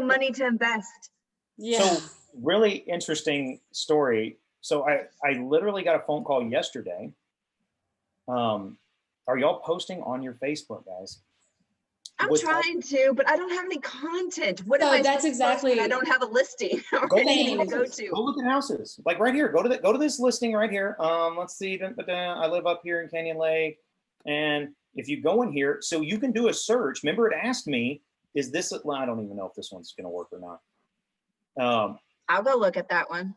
money to invest. Yeah. So really interesting story. So I literally got a phone call yesterday. Are y'all posting on your Facebook, guys? I'm trying to, but I don't have any content. What So am I that's supposed to post when exactly. I don't have a listing or Go anything to go look to? Go look at houses. Like right here. Go to this listing right here. Let's see. I live up here in Canyon Lake, and if you go in here, so you can do a search. Remember, it asked me, "Is this?" Well, I don't even know if this one's going to work or not. I'll go look at that one.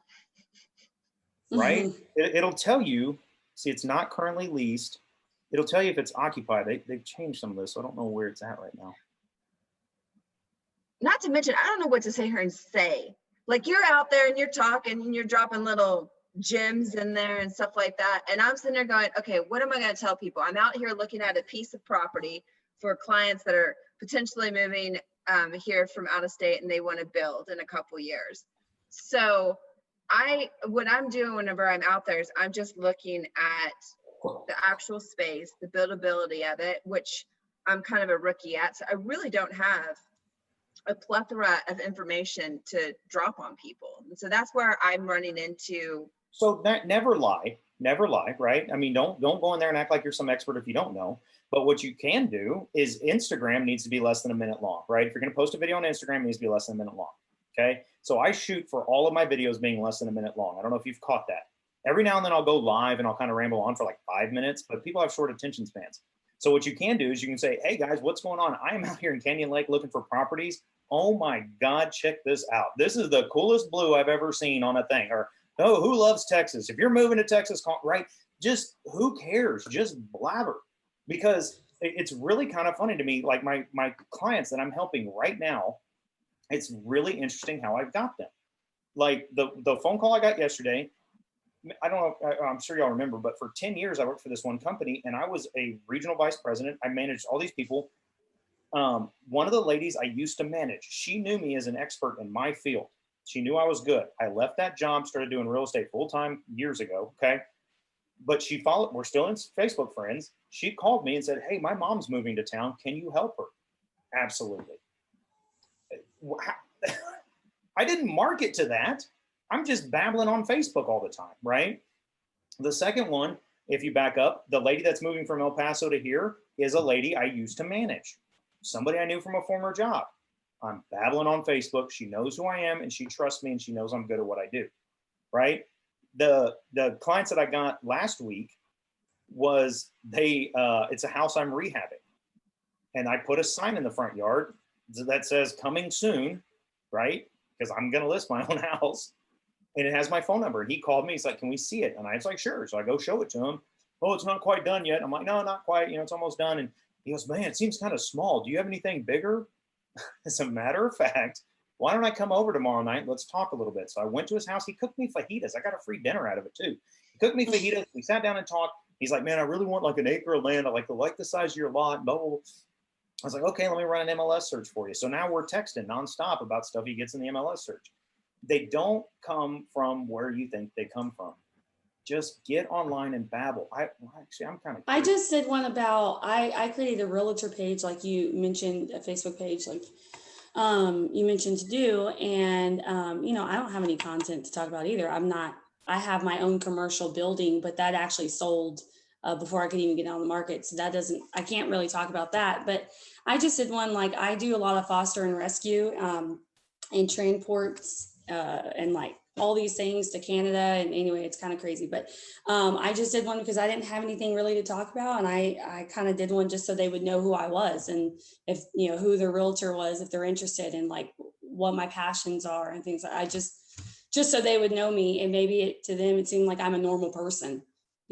Right? Mm-hmm. It'll tell you. See, it's not currently leased. It'll tell you if it's occupied. They've changed some of this, so I don't know where it's at right now. Not to mention, I don't know what to say here and say. Like, you're out there and you're talking and you're dropping little gems in there and stuff like that. And I'm sitting there going, okay, what am I going to tell people? I'm out here looking at a piece of property for clients that are potentially moving here from out of state and they want to build in a couple years. So what I'm doing whenever I'm out there is I'm just looking at the actual space, the buildability of it, which I'm kind of a rookie at. So I really don't have a plethora of information to drop on people. And so that's where I'm running into. So that never lie, right? I mean, don't go in there and act like you're some expert if you don't know. But what you can do is Instagram needs to be less than a minute long, right? If you're going to post a video on Instagram, it needs to be less than a minute long. Okay. So I shoot for all of my videos being less than a minute long. I don't know if you've caught that. Every now and then I'll go live and I'll kind of ramble on for like 5 minutes, but people have short attention spans. So what you can do is you can say, hey guys, what's going on? I am out here in Canyon Lake looking for properties. Oh my God, check this out. This is the coolest blue I've ever seen on a thing. Or, oh, who loves Texas? If you're moving to Texas, right? Just who cares? Just blabber. Because it's really kind of funny to me. Like my clients that I'm helping right now, it's really interesting how I've got them. Like the phone call I got yesterday, I don't know, I'm sure y'all remember, but for 10 years I worked for this one company and I was a regional vice president. I managed all these people. One of the ladies I used to manage, she knew me as an expert in my field. She knew I was good. I left that job, started doing real estate full time years ago. Okay. But she followed, we're still in Facebook friends. She called me and said, hey, my mom's moving to town. Can you help her? Absolutely. I didn't market to that. I'm just babbling on Facebook all the time, right? The second one, if you back up, the lady that's moving from El Paso to here is a lady I used to manage. Somebody I knew from a former job. I'm babbling on Facebook. She knows who I am and she trusts me and she knows I'm good at what I do, right? The clients that I got last week was it's a house I'm rehabbing. And I put a sign in the front yard that says coming soon, right? Because I'm going to list my own house. And it has my phone number. And he called me. He's like, can we see it? And I was like, sure. So I go show it to him. Oh, it's not quite done yet. I'm like, no, not quite. It's almost done. And he goes, man, it seems kind of small. Do you have anything bigger? As a matter of fact, why don't I come over tomorrow night? Let's talk a little bit. So I went to his house. He cooked me fajitas. I got a free dinner out of it too. He cooked me fajitas. We sat down and talked. He's like, man, I really want like an acre of land. I like the size of your lot. Blah, blah, blah. I was like, okay, let me run an MLS search for you. So now we're texting nonstop about stuff he gets in the MLS search. They don't come from where you think they come from. Just get online and babble. I'm kind of. I just did one about, I created a realtor page, like you mentioned, a Facebook page, like you mentioned to do. And, I don't have any content to talk about either. I have my own commercial building, but that actually sold before I could even get on the market. So I can't really talk about that. But I just did one, like I do a lot of foster and rescue and transports and like all these things to Canada. And anyway, it's kind of crazy, but I just did one because I didn't have anything really to talk about. And I kind of did one just so they would know who I was and if, who the realtor was, if they're interested in like what my passions are and things. I just so they would know me, and maybe to them, it seemed like I'm a normal person.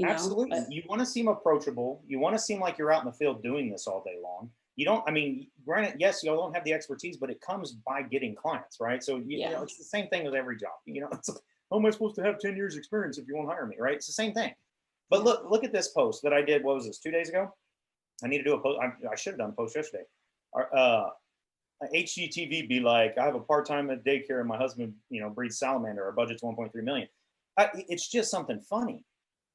Absolutely. You want to seem approachable. You want to seem like you're out in the field doing this all day long. You don't, granted, yes, you don't have the expertise, but it comes by getting clients, right? So, it's the same thing with every job. It's like, how am I supposed to have 10 years experience if you won't hire me, right? It's the same thing. But look at this post that I did. What was this, 2 days ago? I need to do a post. I should have done a post yesterday. HGTV be like, I have a part-time at daycare and my husband, breeds salamander. Our budget's 1.3 million. It's just something funny.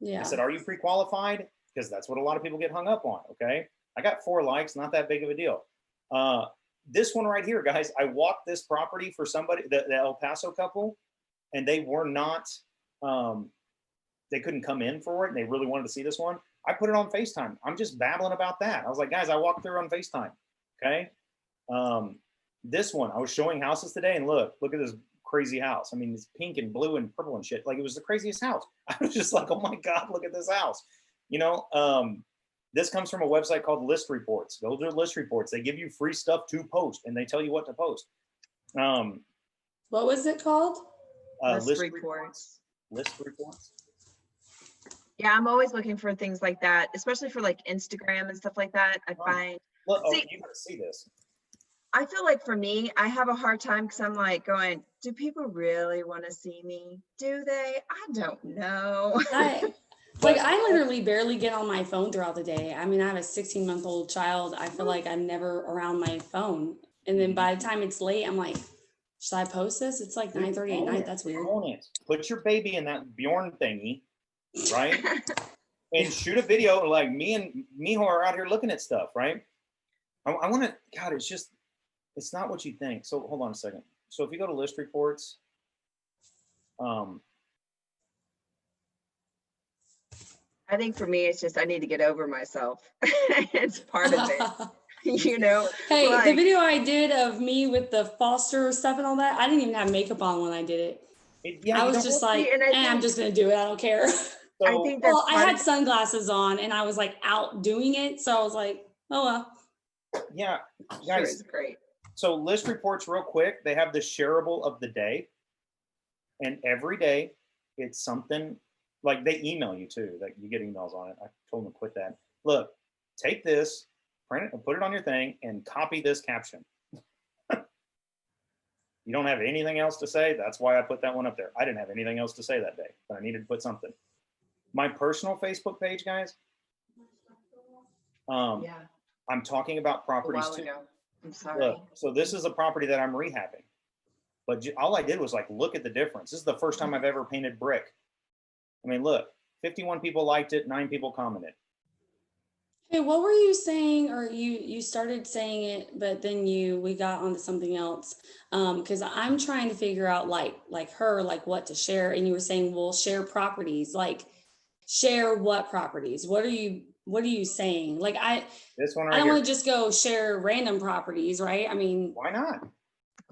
Yeah. I said, are you pre-qualified? Because that's what a lot of people get hung up on. Okay. I got 4 likes, not that big of a deal. this one right here, guys, I walked this property for somebody, the El Paso couple, and they were not, they couldn't come in for it, and they really wanted to see this one. I put it on FaceTime. I'm just babbling about that. I was like, guys, I walked through on FaceTime. Okay. This one, I was showing houses today, and look at this crazy house. I mean, it's pink and blue and purple and shit. Like, it was the craziest house. I was just like, oh my God, look at this house. You know, this comes from a website called List Reports. Those are list reports. They give you free stuff to post, and they tell you what to post. What was it called? List reports. List reports. Yeah, I'm always looking for things like that, especially for like Instagram and stuff like that. I find, Look, oh, See- you gotta see this. I feel like for me, I have a hard time because I'm like going, do people really want to see me? Do they? I don't know. I literally barely get on my phone throughout the day. I mean, I have a 16-month-old child. I feel like I'm never around my phone. And then by the time it's late, I'm like, should I post this? It's like 9:30 at night. That's weird. Own it. Put your baby in that Bjorn thingy, right? And shoot a video like me and Mijo are out here looking at stuff, right? I want to, God, it's not what you think. So hold on a second. So if you go to List Reports, I think for me, it's just I need to get over myself. It's part of it, you know. Hey, the like- video I did of me with the Foster stuff and all that, I didn't even have makeup on when I did it. I was just like, and I I'm think- just gonna do it. I don't care. I think that's Well, I part had of it. sunglasses on and I was like out doing it. So I was like, oh well. yeah, Sure, guys. it's great. So List Reports, real quick, they have the shareable of the day, and every day it's something. Like, they email you too. Like, you get emails on it. I told them to quit that. Look, take this, print it, and put it on your thing, and copy this caption. You don't have anything else to say. That's why I put that one up there. I didn't have anything else to say that day, but I needed to put something. My personal Facebook page, guys. Yeah, I'm talking about a properties while too. ago. I'm sorry. Look, so this is a property that I'm rehabbing, but all I did was like, look at the difference. This is the first time I've ever painted brick. I mean, look, 51 people liked it, 9 people commented. Hey, what were you saying? Or you started saying it, but then we got onto something else. Because I'm trying to figure out like what to share. And you were saying, well, share properties. Like, share what properties? What are you saying? Like, This one I right don't here. want to just go share random properties, right? I mean, Why not?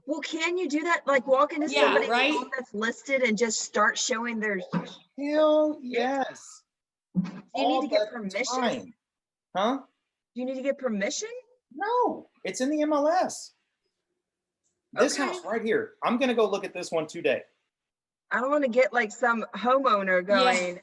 Well, can you do that? Like walk into Yeah, somebody's right? home that's listed and just start showing their, Hell yes. do you need All to get the permission? time. Huh? Do you need to get permission? No, it's in the MLS. This Okay. house right here. I'm gonna go look at this one today. I don't want to get like some homeowner going,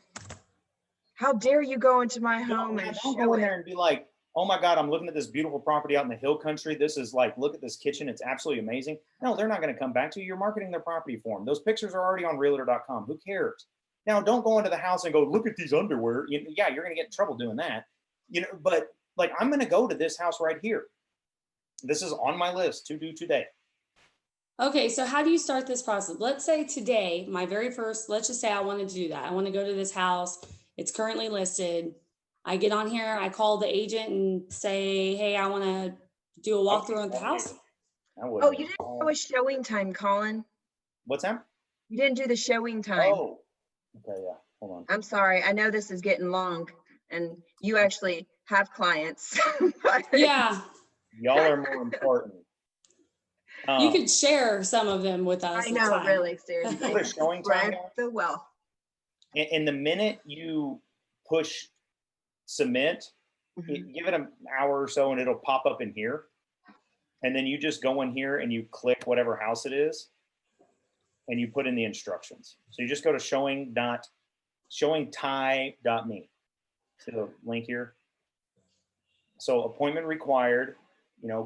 how dare you go into my home and Don't show go in it? there and be like, oh my God, I'm looking at this beautiful property out in the hill country. This is like, look at this kitchen. It's absolutely amazing. No, they're not going to come back to you. You're marketing their property for them. Those pictures are already on realtor.com. Who cares? Now, don't go into the house and go, look at these underwear. Yeah, you're going to get in trouble doing that. But like, I'm going to go to this house right here. This is on my list to do today. okay, so how do you start this process? Let's say today, my very first, let's just say I wanted to do that. I want to go to this house. It's currently listed. I get on here, I call the agent and say, hey, I want to do a walkthrough at the house. Oh, you didn't do a showing time, Colin. What's that? You didn't do the showing time. Oh, okay, yeah. Hold on. I'm sorry. I know this is getting long and you actually have clients. but- Yeah, Y'all are more important. you could share some of them with us. I it's know, fine. really, seriously. Put a showing time. Spread the wealth. And the minute you push submit, give it an hour or so and it'll pop up in here. And then you just go in here and you click whatever house it is and you put in the instructions. So you just go to showingtie.me. See the link here? So appointment required,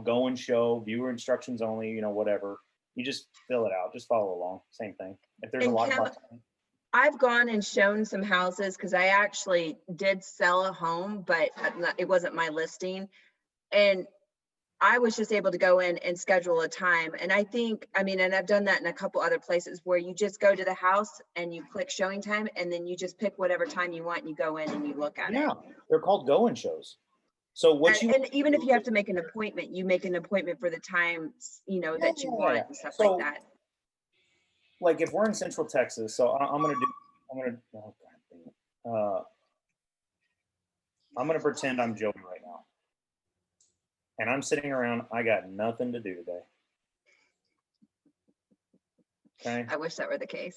go and show, viewer instructions only, whatever. You just fill it out, just follow along, same thing. If there's a And lot Kim, of I've gone and shown some houses because I actually did sell a home, but it wasn't my listing. And I was just able to go in and schedule a time. And I think, and I've done that in a couple other places where you just go to the house and you click showing time and then you just pick whatever time you want and you go in and you look at it. Yeah, they're called go and shows. So what you And even if you have to make an appointment, you make an appointment for the time, you know, that you want and stuff So, like that. like if we're in Central Texas, so oh God, dang it. I'm gonna pretend I'm Joey right now, and I'm sitting around. I got nothing to do today. Okay. I wish that were the case.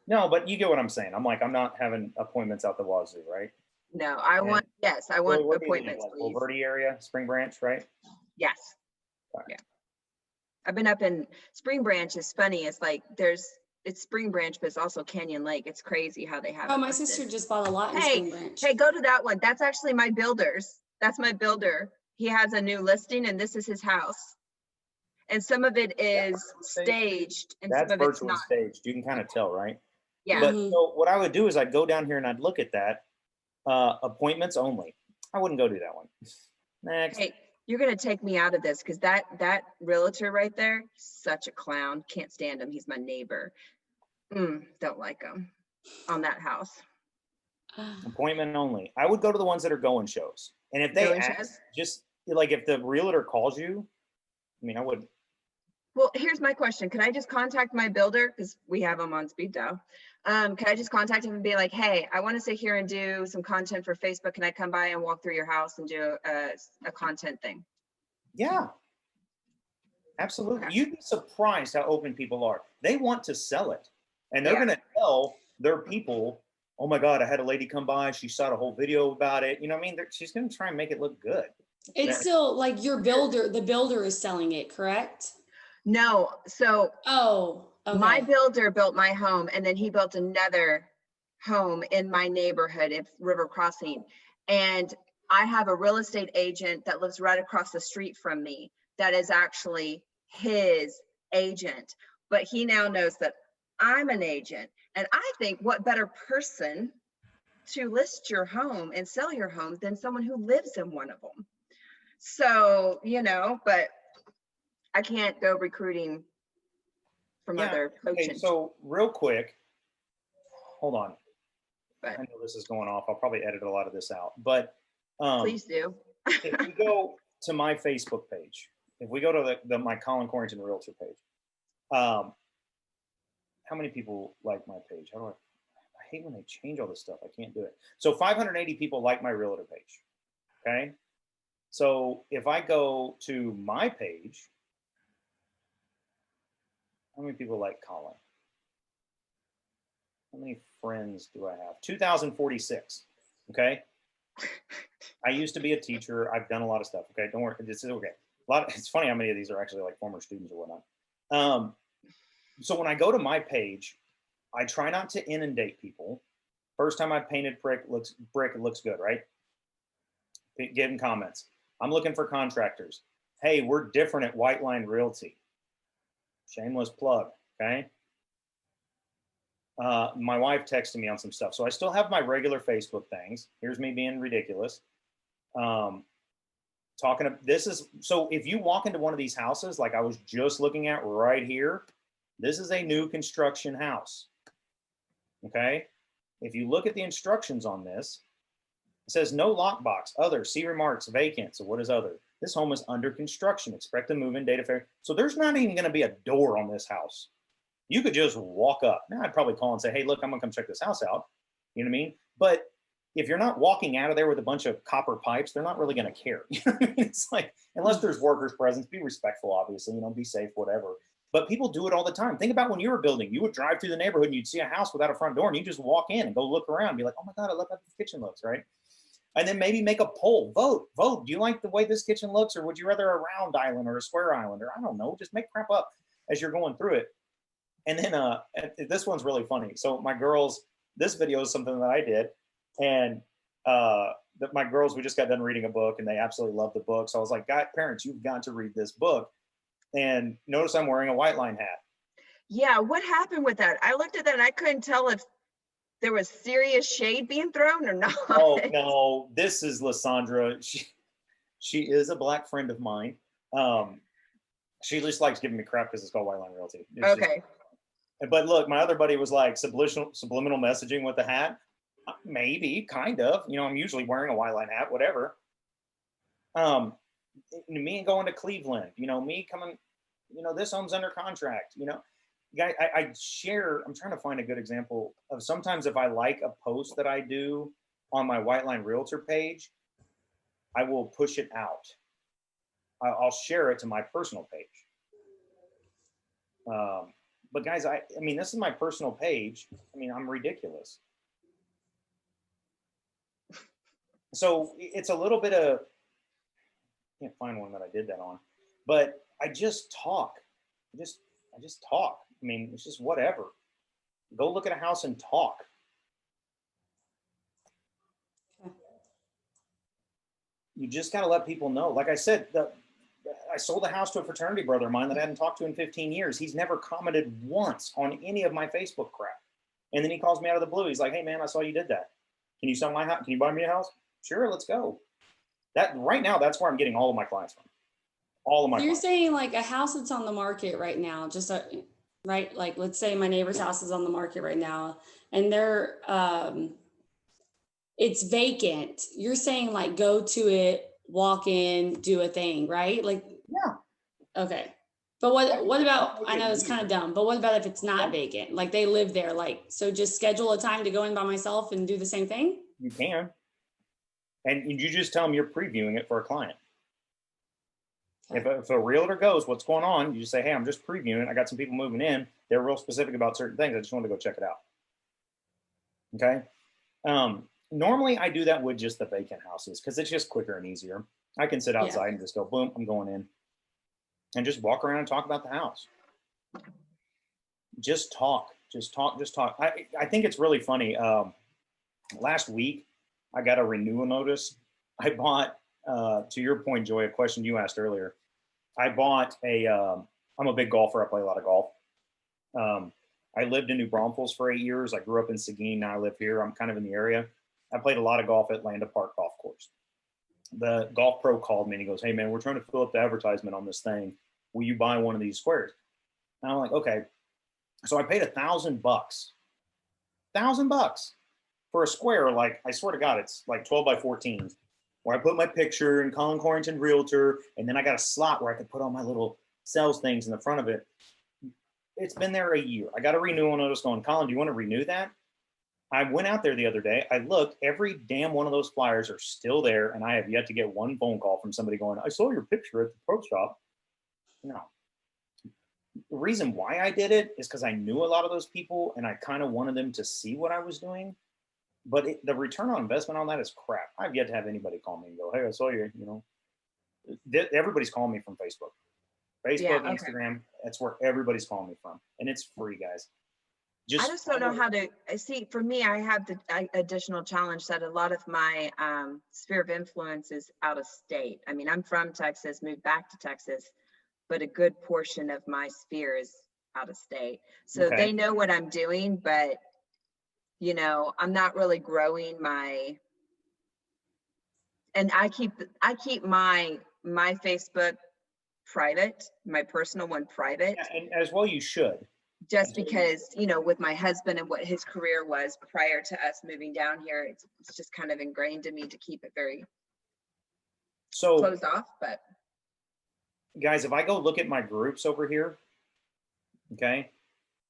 No, but you get what I'm saying. I'm like, I'm not having appointments out the wazoo, right? No, I And want, yes, I want where do you live? appointments, Like please. Bulverde area, Spring Branch, right? Yes. Right. Yeah. I've been up in Spring Branch. Is funny. It's like it's Spring Branch, but it's also Canyon Lake. It's crazy how they have Oh, it my listed. sister just bought a lot in Hey, Spring Branch. Hey, go to that one. That's actually my builder's. That's my builder. He has a new listing and this is his house. And some of it is staged and That's some of it's virtually not. staged. You can kind of tell, right? Yeah. But Mhm. so what I would do is I'd go down here and I'd look at that. Appointments only. I wouldn't go do that one. Next. Hey, you're gonna take me out of this because that realtor right there, such a clown. Can't stand him. He's my neighbor. Don't like him on that house. Appointment only. I would go to the ones that are going shows. And if they Going ask, shows? just like if the realtor calls you, I mean, I would. Well, here's my question. Can I just contact my builder? Because we have him on speed dial. Can I just contact him and be like, hey, I want to sit here and do some content for Facebook. Can I come by and walk through your house and do a content thing? Yeah. Absolutely. Okay. You'd be surprised how open people are. They want to sell it. And they're Yeah. going to tell their people, oh my God, I had a lady come by. She shot a whole video about it. You know what I mean? She's going to try and make it look good. It's still like your builder, the builder is selling it, correct? No. So Oh, okay. my builder built my home and then he built another home in my neighborhood at River Crossing. And I have a real estate agent that lives right across the street from me that is actually his agent. But he now knows that I'm an agent. And I think what better person to list your home and sell your home than someone who lives in one of them. So, you know, but I can't go recruiting from other Okay, coaches. so real quick, hold on. But I know this is going off. I'll probably edit a lot of this out. But please do. if we go to my Facebook page, if we go to my Colin Corrington Realtor page, how many people like my page? I hate when they change all this stuff. I can't do it. So 580 people like my realtor page. Okay. So if I go to my page, how many people like Colin? How many friends do I have? 2,046. Okay. I used to be a teacher. I've done a lot of stuff. Okay. Don't worry. This is okay. It's funny how many of these are actually like former students or whatnot. So when I go to my page, I try not to inundate people. First time I painted brick, it looks good, right? Give them comments. I'm looking for contractors. Hey, we're different at White Line Realty. Shameless plug, okay? My wife texted me on some stuff. So I still have my regular Facebook things. Here's me being ridiculous. So if you walk into one of these houses, like I was just looking at right here, this is a new construction house. Okay. If you look at the instructions on this, it says no lockbox, other, see remarks, vacant. So what is other? This home is under construction. Expect to move in data fair. So there's not even going to be a door on this house. You could just walk up. Now I'd probably call and say, hey, look, I'm going to come check this house out. You know what I mean? But if you're not walking out of there with a bunch of copper pipes, they're not really going to care. You know what I mean? It's like, unless there's workers presence, be respectful, obviously, you know, be safe, whatever. But people do it all the time. Think about when you were building, you would drive through the neighborhood and you'd see a house without a front door and you just walk in and go look around and be like, oh my God, I love how this kitchen looks, right? And then maybe make a poll, vote. Do you like the way this kitchen looks, or would you rather a round island or a square island, or I don't know, just make crap up as you're going through it. And then this one's really funny. So my girls, this video is something that I did, and my girls, we just got done reading a book and they absolutely love the book. So I was like, God, parents, you've got to read this book. And notice I'm wearing a White Line hat. Yeah, what happened with that? I looked at that and I couldn't tell if there was serious shade being thrown or not. Oh no, this is Lysandra. She is a black friend of mine. She just likes giving me crap because it's called White Line Realty. Okay. But look, my other buddy was like subliminal messaging with the hat. Maybe, kind of. You know, I'm usually wearing a White Line hat, whatever. Me going to Cleveland, me coming, this home's under contract, guy, I share, I'm trying to find a good example of sometimes if I like a post that I do on my White Line Realtor page, I will push it out. I'll share it to my personal page. But guys, I mean, this is my personal page. I mean, I'm ridiculous. So it's a little bit of, I can't find one that I did that on, but I just talk. I just talk. I mean, it's just whatever. Go look at a house and talk. You just got to let people know. Like I said, I sold a house to a fraternity brother of mine that I hadn't talked to in 15 years. He's never commented once on any of my Facebook crap. And then he calls me out of the blue. He's like, hey man, I saw you did that. Can you sell my house? Can you buy me a house? Sure, let's go. That right now, that's where I'm getting all of my clients from. All of my You're clients. saying like a house that's on the market right now, right? Like, let's say my neighbor's house is on the market right now and they're, it's vacant. You're saying like, go to it, walk in, do a thing, right? Like, Yeah. Okay. But what about, I know it's kind of dumb, but what about if it's not vacant? Like they live there, like, so just schedule a time to go in by myself and do the same thing? You can. And you just tell them you're previewing it for a client. If a realtor goes, what's going on? You just say, hey, I'm just previewing it. I got some people moving in. They're real specific about certain things. I just wanted to go check it out. Okay. Normally I do that with just the vacant houses because it's just quicker and easier. I can sit outside and just go, boom, I'm going in. And just walk around and talk about the house. Just talk. I think it's really funny. Last week, I got a renewal notice. I bought, to your point, Joy, a question you asked earlier. I bought I'm a big golfer. I play a lot of golf. I lived in New Braunfels for 8 years. I grew up in Seguin. Now I live here. I'm kind of in the area. I played a lot of golf at Landa Park Golf Course. The golf pro called me and he goes, hey man, we're trying to fill up the advertisement on this thing. Will you buy one of these squares? And I'm like, okay. So I paid $1,000, $1,000 for a square. Like, I swear to God, it's like 12 by 14, where I put my picture and Colin Corrington Realtor. And then I got a slot where I could put all my little sales things in the front of it. It's been there a year. I got a renewal notice going, Colin, do you want to renew that? I went out there the other day. I looked, every damn one of those flyers are still there. And I have yet to get one phone call from somebody going, I saw your picture at the pro shop. No. The reason why I did it is because I knew a lot of those people and I kind of wanted them to see what I was doing. But the return on investment on that is crap. I've yet to have anybody call me and go, hey, I saw you, everybody's calling me from Facebook. Instagram, that's where everybody's calling me from. And it's free, guys. I just don't know how to see. For me, I have the additional challenge that a lot of my sphere of influence is out of state. I mean, I'm from Texas, moved back to Texas, but a good portion of my sphere is out of state. So they know what I'm doing, but I'm not really growing and I keep my Facebook private, my personal one private. Yeah, and as well you should. Just because, with my husband and what his career was prior to us moving down here, it's just kind of ingrained in me to keep it very closed off. But guys, if I go look at my groups over here, okay.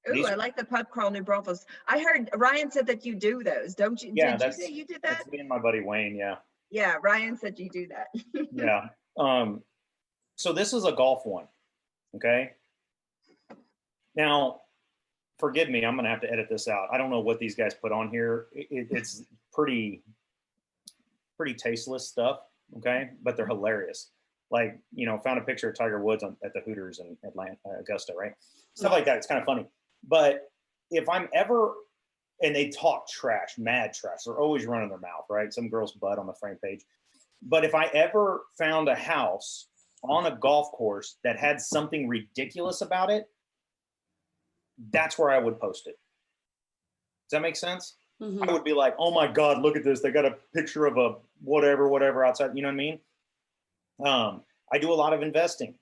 Ooh, I like the pub crawl New Braunfels. I heard Ryan said that you do those, don't you? Yeah, did you say you did that? That's me and my buddy Wayne. Yeah. Yeah, Ryan said you do that. Yeah. So this is a golf one. Okay. Now, forgive me, I'm going to have to edit this out. I don't know what these guys put on here. It's pretty tasteless stuff. Okay. But they're hilarious. Like, found a picture of Tiger Woods at the Hooters in Augusta, right? Stuff like that. It's kind of funny. But if I'm ever, and they talk trash, mad trash, they're always running their mouth, right? Some girl's butt on the frame page. But if I ever found a house on a golf course that had something ridiculous about it, that's where I would post it. Does that make sense? Mm-hmm. I would be like, oh my God, look at this. They got a picture of a whatever outside. You know what I mean? I do a lot of investing.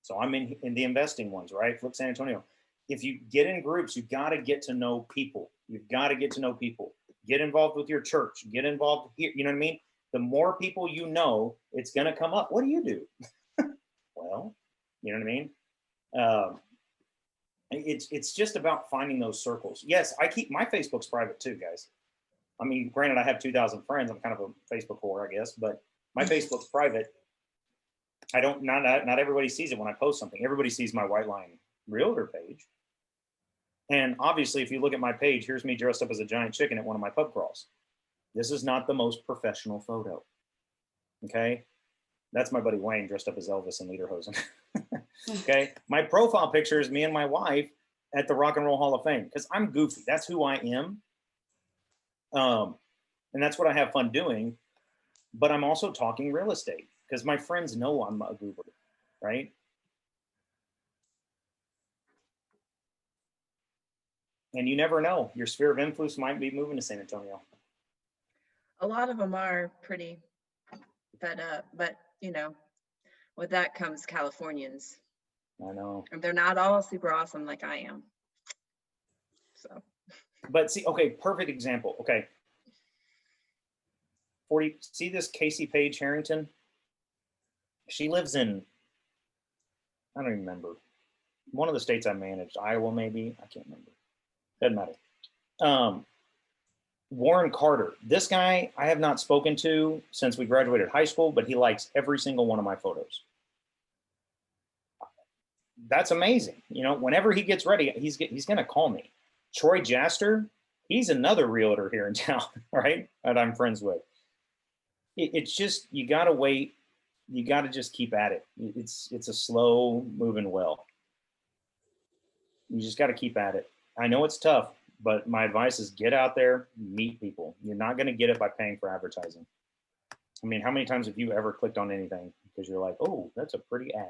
So I'm in the investing ones, right? Flip San Antonio. If you get in groups, you've got to get to know people. Get involved with your church. Get involved here. You know what I mean? The more people you know, it's going to come up. What do you do? Well, you know what I mean? It's just about finding those circles. Yes, I keep my Facebook's private too, guys. I mean, granted, I have 2,000 friends. I'm kind of a Facebook whore, I guess, but my Facebook's private. I don't not everybody sees it when I post something. Everybody sees my White Line Realtor page. And obviously, if you look at my page, here's me dressed up as a giant chicken at one of my pub crawls. This is not the most professional photo. Okay? That's my buddy Wayne dressed up as Elvis and Lederhosen. Okay? My profile picture is me and my wife at the Rock and Roll Hall of Fame because I'm goofy. That's who I am. And that's what I have fun doing. But I'm also talking real estate because my friends know I'm a goober, right? And you never know. Your sphere of influence might be moving to San Antonio. A lot of them are pretty fed up, but you know, with that comes Californians. I know. They're not all super awesome like I am. So. But see, okay, perfect example. Okay. See this Casey Page Harrington? She lives in, I don't even remember, one of the states I managed, Iowa maybe, I can't remember. Doesn't matter. Warren Carter. This guy I have not spoken to since we graduated high school, but he likes every single one of my photos. That's amazing. You know, whenever he gets ready, he's going to call me. Troy Jaster, he's another realtor here in town, right? That I'm friends with. It's just, you got to wait. You got to just keep at it. It's a slow moving well. You just got to keep at it. I know it's tough, but my advice is get out there, meet people. You're not going to get it by paying for advertising. I mean, how many times have you ever clicked on anything because you're like, oh, that's a pretty ad?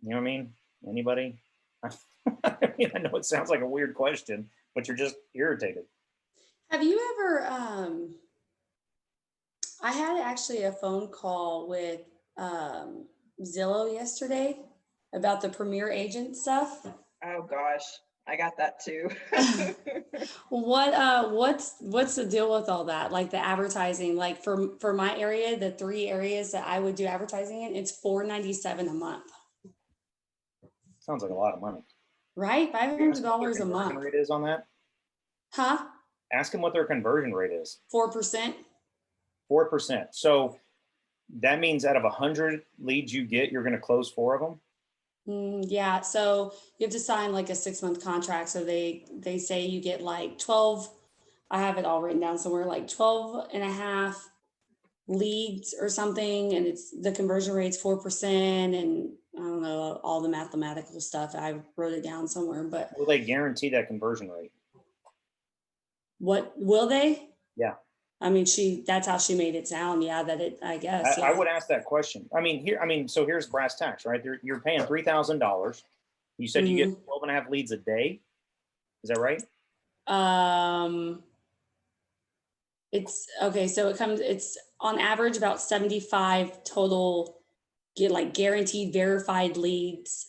You know what I mean? Anybody? I mean, I know it sounds like a weird question, but you're just irritated. Have you ever, I had actually a phone call with Zillow yesterday about the Premier Agent stuff. Oh gosh, I got that too. What's the deal with all that? Like the advertising, like for my area, the 3 areas that I would do advertising in, it's $497 a month. Sounds like a lot of money. Right? $500 a month. Rate is on that? Huh? Ask them what their conversion rate is. 4%. 4%. So that means out of 100 leads you get, you're going to close 4 of them? Yeah. So you have to sign like a 6-month contract. So they say you get like 12, I have it all written down somewhere, like 12 and a half leads or something. And it's the conversion rate's 4%. And I don't know, all the mathematical stuff. I wrote it down somewhere, but. Will they guarantee that conversion rate? What will they? Yeah. I mean, that's how she made it sound. Yeah, that it, I guess. I would ask that question. So here's brass tacks, right? You're paying $3,000. You said you get 12 and a half leads a day. Is that right? It's okay. So it's on average about 75 total get like guaranteed verified leads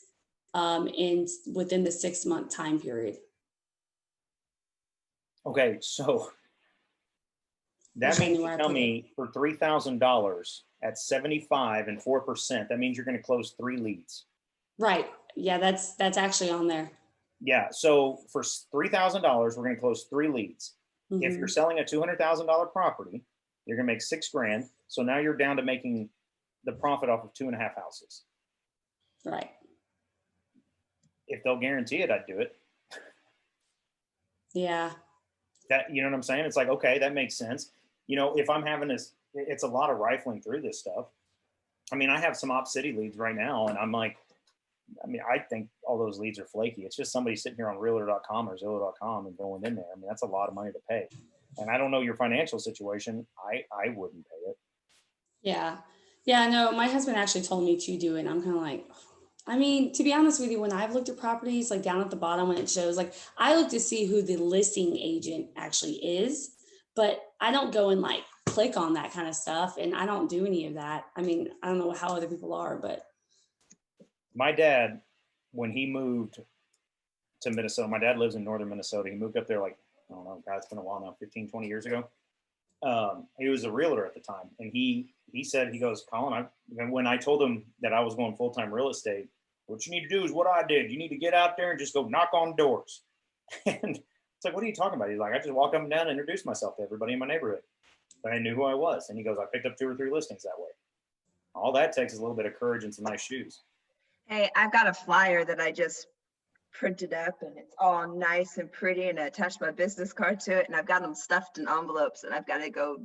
within the 6-month time period. Okay. So that means you tell me for $3,000 at 75 and 4%, that means you're going to close 3 leads. Right. Yeah, that's actually on there. Yeah. So for $3,000, we're going to close 3 leads. Mm-hmm. If you're selling a $200,000 property, you're going to make $6,000. So now you're down to making the profit off of 2.5 houses. Right. If they'll guarantee it, I'd do it. Yeah. That, you know what I'm saying? It's like, okay, that makes sense. You know, if I'm having this, it's a lot of rifling through this stuff. I mean, I have some Op City leads right now, and I'm like, I think all those leads are flaky. It's just somebody sitting here on Realtor.com or Zillow.com and going in there. I mean, that's a lot of money to pay. And I don't know your financial situation. I wouldn't pay it. Yeah. Yeah, no, my husband actually told me to do it. And I'm kind of like, I mean, to be honest with you, when I've looked at properties, like down at the bottom when it shows, like I look to see who the listing agent actually is, but I don't go and like click on that kind of stuff. And I don't do any of that. I mean, I don't know how other people are, but. My dad, when he moved to Minnesota, my dad lives in northern Minnesota. He moved up there like, I don't know, God, it's been a while now, 15, 20 years ago. he was a realtor at the time, and he said, he goes, Colin, when I told him that I was going full-time real estate, what you need to do is what I did. You need to get out there and just go knock on doors. And it's like, what are you talking about? He's like, I just walked up and down and introduced myself to everybody in my neighborhood. But I knew who I was. And he goes, I picked up 2 or 3 listings that way. All that takes is a little bit of courage and some nice shoes. Hey, I've got a flyer that I just printed up and it's all nice and pretty, and I attached my business card to it, and I've got them stuffed in envelopes, and I've got to go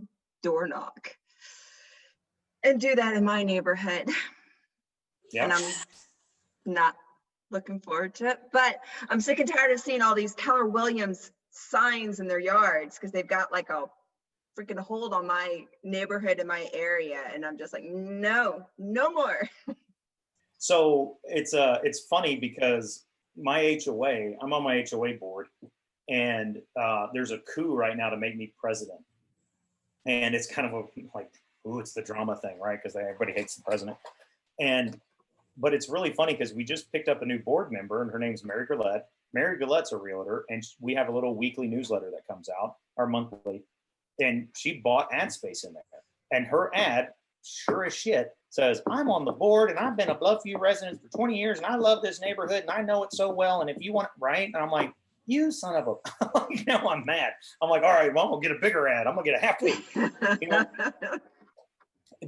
door knock and do that in my neighborhood. Yeah. And I'm not looking forward to it, but I'm sick and tired of seeing all these Keller Williams signs in their yards because they've got like a freaking hold on my neighborhood and my area, and I'm just like, no more. So it's funny because my HOA, I'm on my HOA board, and there's a coup right now to make me president. And it's kind of like, ooh, it's the drama thing, right? Because everybody hates the president. But it's really funny because we just picked up a new board member, and her name's Mary Gillette. Mary Gillette's a realtor, and we have a little weekly newsletter that comes out, or monthly. And she bought ad space in there. And her ad, sure as shit, says, I'm on the board and I've been a Bluffview resident for 20 years and I love this neighborhood and I know it so well. And if you want, right? And I'm like, you son of a, you know, I'm mad. I'm like, all right, well, I'm gonna get a bigger ad. I'm gonna get a half page. You know?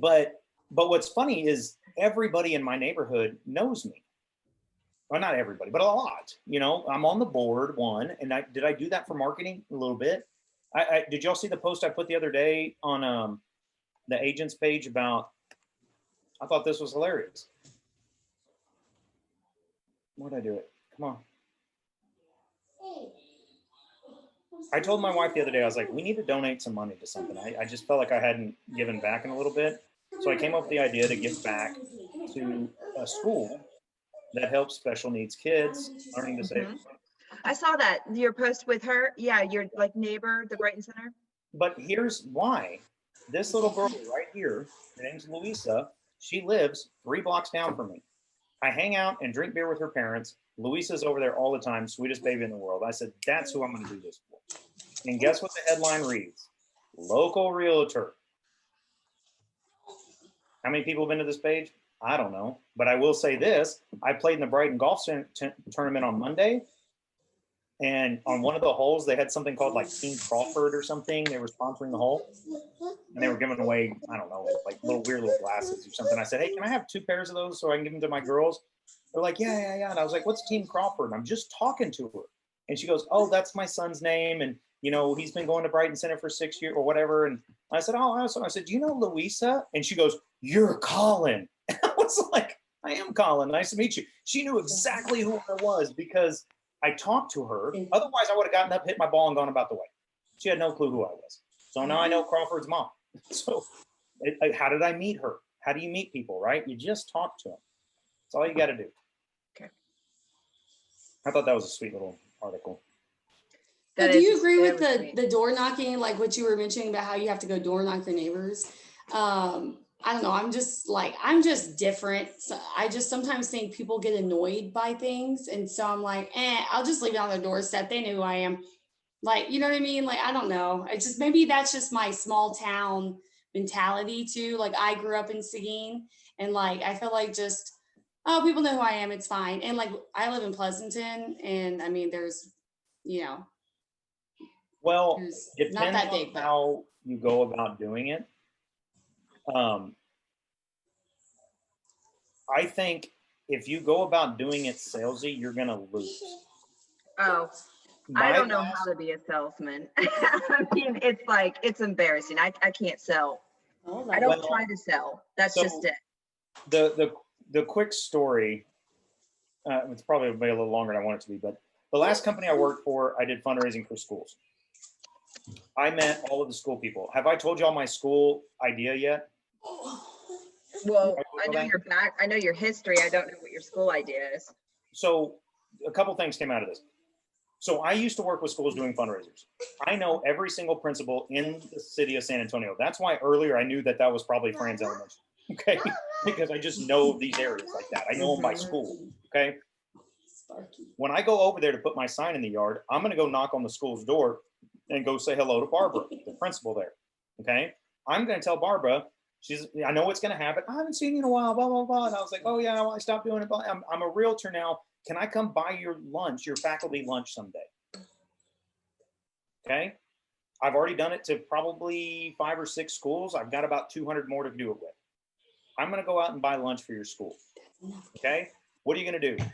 But what's funny is everybody in my neighborhood knows me. Well, not everybody, but a lot. You know, I'm on the board, one, and did I do that for marketing a little bit? Did y'all see the post I put the other day on the agents page about? I thought this was hilarious. Where'd I do it? Come on. I told my wife the other day, I was like, we need to donate some money to something. I just felt like I hadn't given back in a little bit. So I came up with the idea to give back to a school that helps special needs kids learning to save. I saw that, your post with her. Yeah, your like neighbor, the Brighton Center. But here's why. This little girl right here, her name's Louisa. She lives 3 blocks down from me. I hang out and drink beer with her parents. Louisa's over there all the time, sweetest baby in the world. I said, that's who I'm going to do this for. And guess what the headline reads? Local realtor. How many people have been to this page? I don't know. But I will say this. I played in the Brighton Golf Tournament on Monday. And on one of the holes, they had something called like Team Crawford or something. They were sponsoring the hole. And they were giving away, I don't know, like weird little glasses or something. I said, hey, can I have 2 pairs of those so I can give them to my girls? They're like, yeah. And I was like, what's Team Crawford? And I'm just talking to her. And she goes, oh, that's my son's name. And, you know, he's been going to Brighton Center for 6 years or whatever. And I said, oh, awesome. I said, do you know Louisa? And she goes, you're Colin. And I was like, I am Colin. Nice to meet you. She knew exactly who I was because I talked to her. Otherwise, I would have gotten up, hit my ball, and gone about the way. She had no clue who I was. So now I know Crawford's mom. So how did I meet her? How do you meet people, right? You just talk to them. That's all you got to do. Okay. I thought that was a sweet little article. So do you agree with the door knocking, like what you were mentioning about how you have to go door knock your neighbors? I don't know. I'm just different. So I just sometimes think people get annoyed by things. And so I'm like, I'll just leave it on their doorstep. They know who I am. Like, you know what I mean? Like, I don't know. I just, maybe that's just my small town mentality too. Like I grew up in Seguin and like, I feel like just, oh, people know who I am. It's fine. And like, I live in Pleasanton and I mean, there's, you know, well, it not depends that big, on how you go about doing it. I think if you go about doing it salesy, you're going to lose. Oh, I don't know how to be a salesman. I mean, it's like, it's embarrassing. I can't sell. I don't try to sell. That's just it. The quick story, it's probably a little longer than I want it to be, but the last company I worked for, I did fundraising for schools. I met all of the school people. Have I told y'all my school idea yet? Well, I know your back. I know your history. I don't know what your school idea is. So a couple things came out of this. So I used to work with schools doing fundraisers. I know every single principal in the city of San Antonio. That's why earlier I knew that was probably Franz Elementary. Okay, because I just know these areas like that. I know them by school. Okay. When I go over there to put my sign in the yard, I'm going to go knock on the school's door and go say hello to Barbara, the principal there. Okay. I'm going to tell Barbara, I know what's going to happen. I haven't seen you in a while, blah, blah, blah. And I was like, oh yeah, well, I stopped doing it. I'm a realtor now. Can I come buy your lunch, your faculty lunch someday? Okay. I've already done it to probably 5 or 6 schools. I've got about 200 more to do it with. I'm going to go out and buy lunch for your school. Okay. What are you going to do?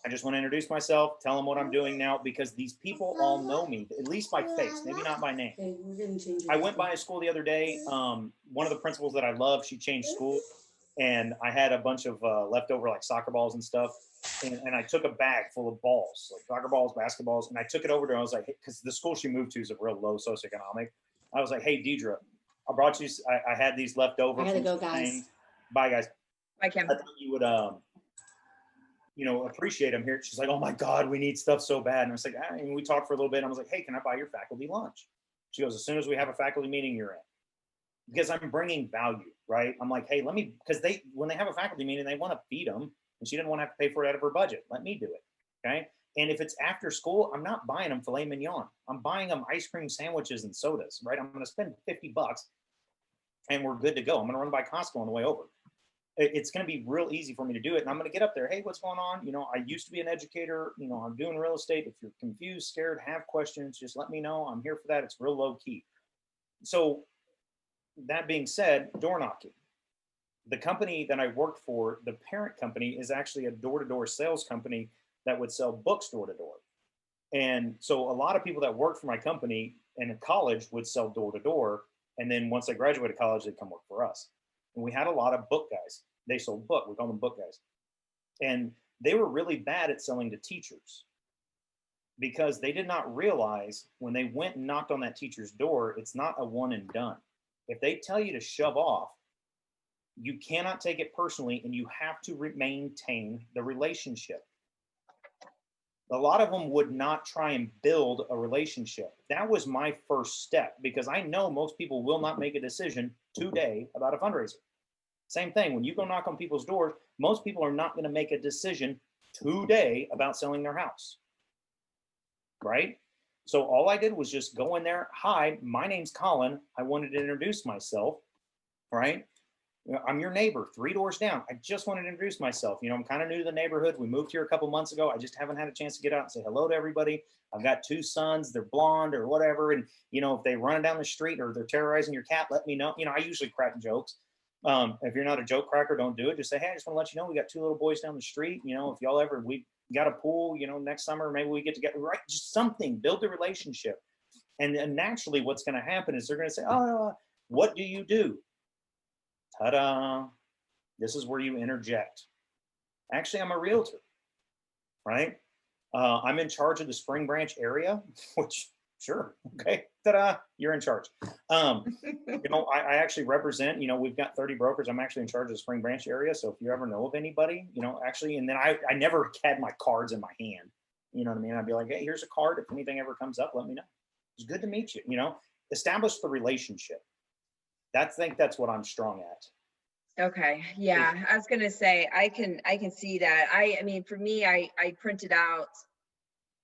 I just want to introduce myself, tell them what I'm doing now, because these people all know me, at least by face, maybe not by name. Okay, we're gonna change I went by a school the other day. One of the principals that I love, she changed school, and I had a bunch of leftover like soccer balls and stuff. And I took a bag full of balls, like soccer balls, basketballs, and I took it over to her. I was like, because the school she moved to is a real low socioeconomic. I was like, hey, Deidre, I brought you, I had these left over. I gotta go, guys. Bye, guys. I can. I thought you would, appreciate them here. She's like, oh my God, we need stuff so bad. And I was like, and we talked for a little bit. And I was like, hey, can I buy your faculty lunch? She goes, as soon as we have a faculty meeting, you're in. Because I'm bringing value, right? I'm like, hey, because when they have a faculty meeting, they want to feed them. And she didn't want to have to pay for it out of her budget. Let me do it, okay? And if it's after school, I'm not buying them filet mignon. I'm buying them ice cream sandwiches and sodas, right? I'm going to spend $50 and we're good to go. I'm going to run by Costco on the way over. It's going to be real easy for me to do it. And I'm going to get up there. Hey, what's going on? I used to be an educator. I'm doing real estate. If you're confused, scared, have questions, just let me know. I'm here for that. It's real low key. So that being said, door knocking. The company that I worked for, the parent company, is actually a door-to-door sales company that would sell books door-to-door. And so a lot of people that worked for my company and in college would sell door-to-door. And then once they graduated college, they'd come work for us. And we had a lot of book guys. They sold book. We call them book guys. And they were really bad at selling to teachers because they did not realize when they went and knocked on that teacher's door, it's not a one and done. If they tell you to shove off, you cannot take it personally and you have to maintain the relationship. A lot of them would not try and build a relationship. That was my first step because I know most people will not make a decision today about a fundraiser. Same thing, when you go knock on people's doors, most people are not going to make a decision today about selling their house, right? So all I did was just go in there. Hi, my name's Colin. I wanted to introduce myself, right? I'm your neighbor 3 doors down. I just wanted to introduce myself. I'm kind of new to the neighborhood. We moved here a couple months ago. I just haven't had a chance to get out and say hello to everybody. I've got 2 sons. They're blonde or whatever. And, if they run down the street or they're terrorizing your cat, let me know. I usually crack jokes. If you're not a joke cracker, don't do it. Just say, hey, I just want to let you know we got 2 little boys down the street. If y'all ever, we got a pool, next summer, maybe we get together, right? Just something, build a relationship. And naturally what's going to happen is they're going to say, oh, what do you do? Ta-da. This is where you interject. Actually, I'm a realtor, right? I'm in charge of the Spring Branch area, which, sure, okay, ta-da, you're in charge. I actually represent, we've got 30 brokers. I'm actually in charge of the Spring Branch area. So if you ever know of anybody, actually, and then I never had my cards in my hand. You know what I mean? I'd be like, hey, here's a card. If anything ever comes up, let me know. It's good to meet you, establish the relationship. I think that's what I'm strong at. Okay. Yeah. I was going to say, I can see that. I mean, for me, I printed out,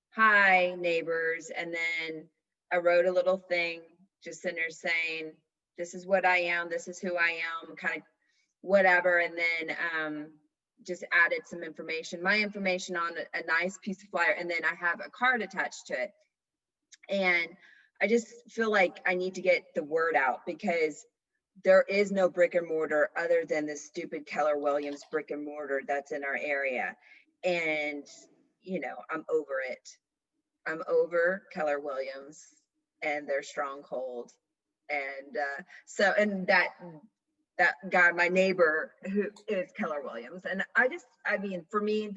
hi neighbors. And then I wrote a little thing just in there saying, this is what I am. This is who I am, kind of whatever. And then, just added some information, my information on a nice piece of flyer. And then I have a card attached to it. And I just feel like I need to get the word out because there is no brick and mortar other than this stupid Keller Williams brick and mortar that's in our area. And, I'm over it. I'm over Keller Williams and their stronghold. And and that guy, my neighbor, who is Keller Williams. And for me,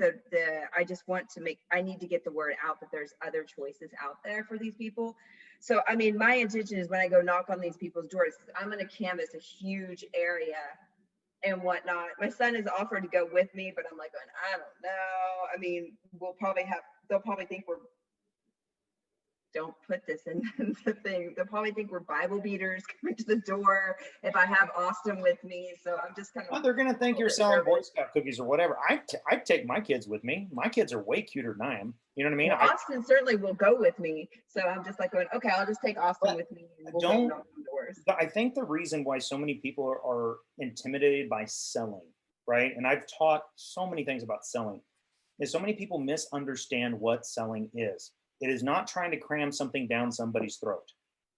I just want to I need to get the word out that there's other choices out there for these people. So, I mean, my intention is when I go knock on these people's doors, I'm going to canvas a huge area and whatnot. My son has offered to go with me, but I'm like, I don't know. I mean, they'll probably think don't put this in the thing. They'll probably think we're Bible beaters coming to the door if I have Austin with me. So I'm just kind of. Well, they're going to think you're selling Boy Scout cookies or whatever. I'd take my kids with me. My kids are way cuter than I am. You know what I mean? Well, Austin certainly will go with me. So I'm just like going, okay, I'll just take Austin with me. And we'll go knock on doors. I think the reason why so many people are intimidated by selling, right? And I've taught so many things about selling, is so many people misunderstand what selling is. It is not trying to cram something down somebody's throat.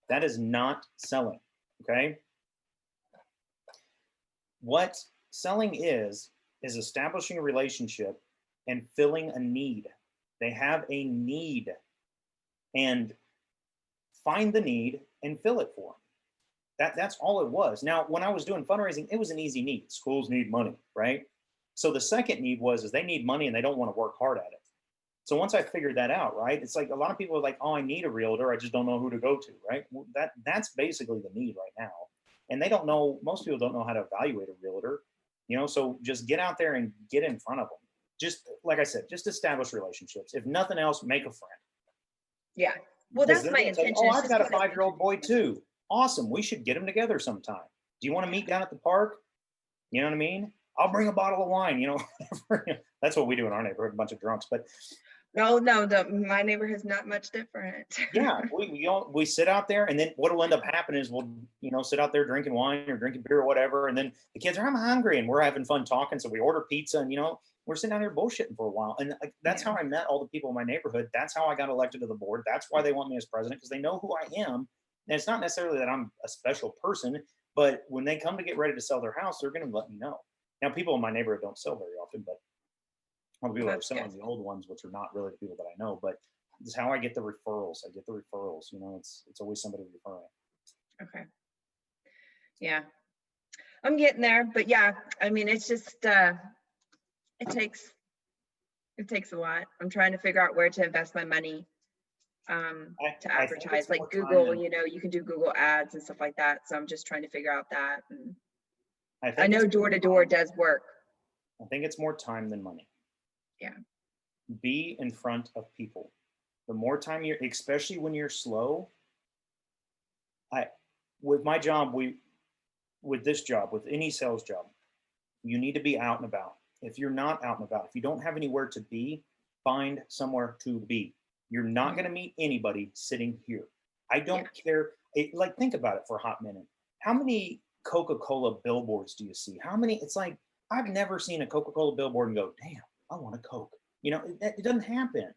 That is not selling. Okay. What selling is establishing a relationship and filling a need. They have a need, and find the need and fill it for them. That's all it was. Now, when I was doing fundraising, it was an easy need. Schools need money, right? So the second need is they need money and they don't want to work hard at it. So once I figured that out, right, it's like a lot of people are like, oh, I need a realtor, I just don't know who to go to, right? Well, that's basically the need right now. And they don't know, most people don't know how to evaluate a realtor, so just get out there and get in front of them. Just like I said, just establish relationships. If nothing else, make a friend. Yeah. Well, that's my intention. Oh, I've got a 5-year-old boy too. Awesome. We should get them together sometime. Do you want to meet down at the park? You know what I mean? I'll bring a bottle of wine, That's what we do in our neighborhood, a bunch of drunks. But no, my neighborhood is not much different. yeah, we sit out there, and then what'll end up happening is we'll sit out there drinking wine or drinking beer or whatever, and then the kids are, I'm hungry, and we're having fun talking, so we order pizza, and we're sitting down here bullshitting for a while. And that's how I met all the people in my neighborhood. That's how I got elected to the board. That's why they want me as president, because they know who I am. And it's not necessarily that I'm a special person, but when they come to get ready to sell their house, they're going to let me know. Now, people in my neighborhood don't sell very often, but all the people that are selling, the old ones, which are not really the people that I know, but this is how I get the referrals. It's always somebody referring. Okay. Yeah. I'm getting there, but yeah, I mean, it's just, it takes a lot. I'm trying to figure out where to invest my money to advertise, like Google, you can do Google ads and stuff like that. So I'm just trying to figure out that. And I know door-to-door does work. I think it's more time than money. Yeah. Be in front of people. The more time especially when you're slow. With my job, with this job, with any sales job, you need to be out and about. If you're not out and about, if you don't have anywhere to be, find somewhere to be. You're not going to meet anybody sitting here. I don't care. Think about it for a hot minute. How many Coca-Cola billboards do you see? How many? It's like, I've never seen a Coca-Cola billboard and go, damn, I want a Coke. It doesn't happen.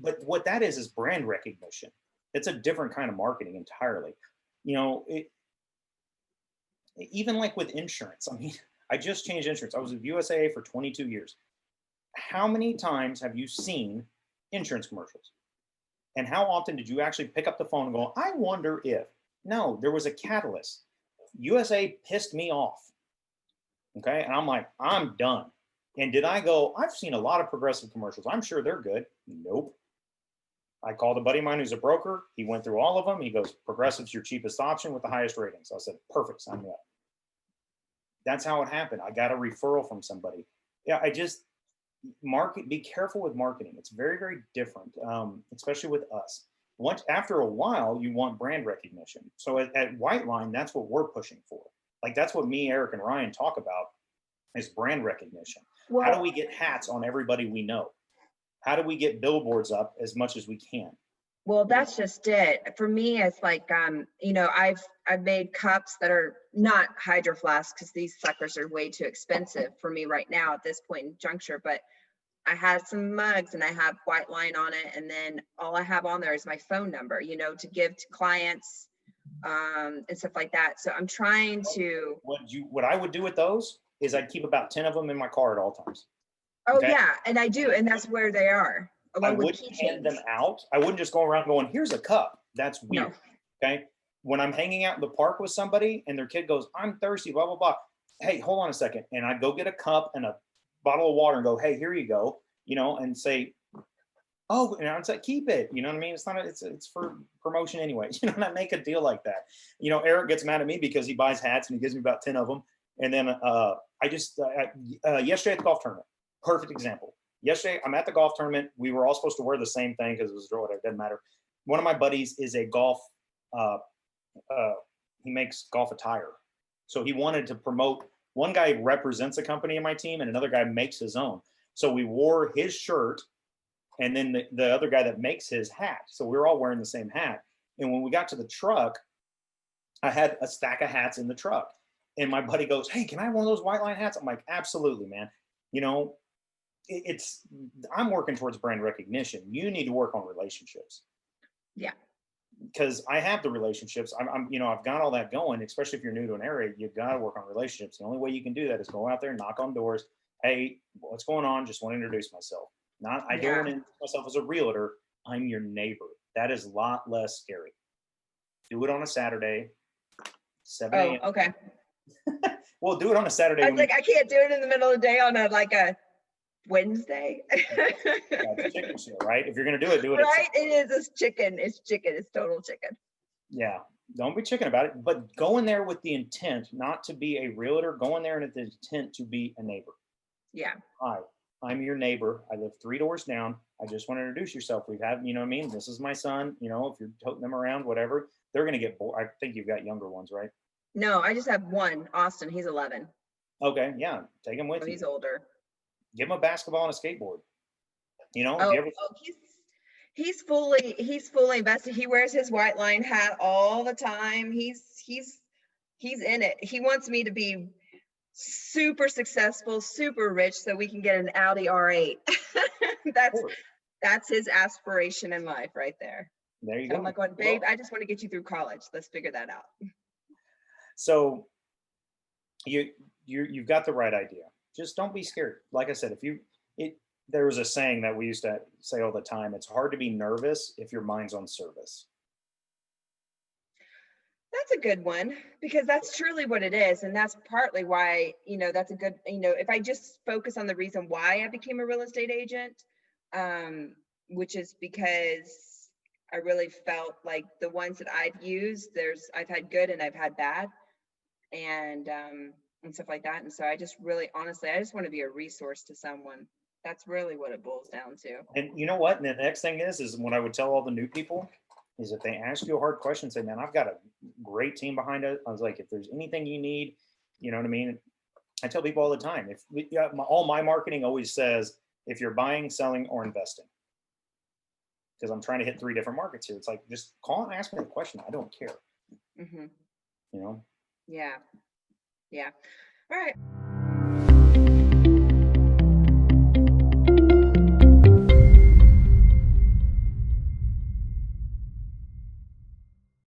But what that is brand recognition. It's a different kind of marketing entirely. Even like with insurance. I mean, I just changed insurance. I was with USAA for 22 years. How many times have you seen insurance commercials? And how often did you actually pick up the phone and go, I wonder if? No, there was a catalyst. USA pissed me off. Okay. And I'm like, I'm done. And did I go, I've seen a lot of Progressive commercials. I'm sure they're good. Nope. I called a buddy of mine who's a broker. He went through all of them. He goes, Progressive's your cheapest option with the highest ratings. I said, perfect, sign me up. That's how it happened. I got a referral from somebody. Yeah, I just be careful with marketing. It's very, very different, especially with us. After a while, you want brand recognition. So at White Line, that's what we're pushing for. Like, that's what me, Eric, and Ryan talk about is brand recognition. Well, how do we get hats on everybody we know? How do we get billboards up as much as we can? Well, that's just it. For me, it's like, I've made cups that are not Hydro Flasks because these suckers are way too expensive for me right now at this point in juncture. But I had some mugs and I have White Line on it. And then all I have on there is my phone number, to give to clients and stuff like that. So I'm trying to. What I would do with those is I'd keep about 10 of them in my car at all times. Oh, okay? Yeah. And I do. And that's where they are. I wouldn't hand them out. I wouldn't just go around going, here's a cup. That's weird. No. Okay. When I'm hanging out in the park with somebody and their kid goes, I'm thirsty, blah, blah, blah. Hey, hold on a second. And I go get a cup and a bottle of water and go, hey, here you go, and say, oh, and I'd say, keep it. You know what I mean? It's not, it's for promotion anyway. And I make a deal like that. Eric gets mad at me because he buys hats and he gives me about 10 of them. And then yesterday at the golf tournament, perfect example. Yesterday, I'm at the golf tournament. We were all supposed to wear the same thing because it was whatever, it doesn't matter. One of my buddies is a golf, he makes golf attire. So he wanted to promote, one guy represents a company in my team and another guy makes his own. So we wore his shirt and then the other guy that makes his hat. So we were all wearing the same hat. And when we got to the truck, I had a stack of hats in the truck, and my buddy goes, "Hey, can I have one of those white line hats?" I'm like, "Absolutely, man." You know, it's I'm working towards brand recognition. You need to work on relationships. Yeah. Because I have the relationships. I've got all that going, especially if you're new to an area, you've got to work on relationships. The only way you can do that is go out there, knock on doors. Hey, what's going on? Just want to introduce myself. I don't Yeah. want to introduce myself as a realtor. I'm your neighbor. That is a lot less scary. Do it on a Saturday, 7 Oh, a.m. okay. Well, do it on a Saturday. I was like, I can't do it in the middle of the day on a Wednesday. It's chicken show, right? If you're going to do it, do it. Right? It is. It's chicken. It's chicken. It's total chicken. Yeah. Don't be chicken about it, but go in there with the intent not to be a realtor. Go in there with the intent to be a neighbor. Yeah. Hi, I'm your neighbor. I live 3 doors down. I just want to introduce yourself. We've had, you know what I mean? This is my son. You know, if you're toting them around, whatever, they're going to get bored. I think you've got younger ones, right? No, I just have one. Austin. He's 11. Okay. Yeah. Take him with So you. he's older. Give him a basketball and a skateboard. You know, Oh, if you ever, he's fully invested. He wears his white line hat all the time. He's in it. He wants me to be super successful, super rich, so we can get an Audi R8. That's his aspiration in life right there. there you And go. I'm like, going, babe, I just want to get you through college. Let's figure that out. So you've got the right idea. Just don't be scared. Like I said, there was a saying that we used to say all the time. It's hard to be nervous if your mind's on service. That's a good one, because that's truly what it is. And that's partly why, that's a good, if I just focus on the reason why I became a real estate agent, which is because I really felt like the ones that I've used, I've had good and I've had bad and stuff like that. And so I just really, honestly, I just want to be a resource to someone. That's really what it boils down to. And you know what? And the next thing is what I would tell all the new people is if they ask you a hard question, say, man, I've got a great team behind it. I was like, if there's anything you need, you know what I mean? I tell people all the time, all my marketing always says, if you're buying, selling, or investing, because I'm trying to hit 3 different markets here. It's like, just call and ask me the question. I don't care. Mm-hmm. You know? Yeah. Yeah. All right.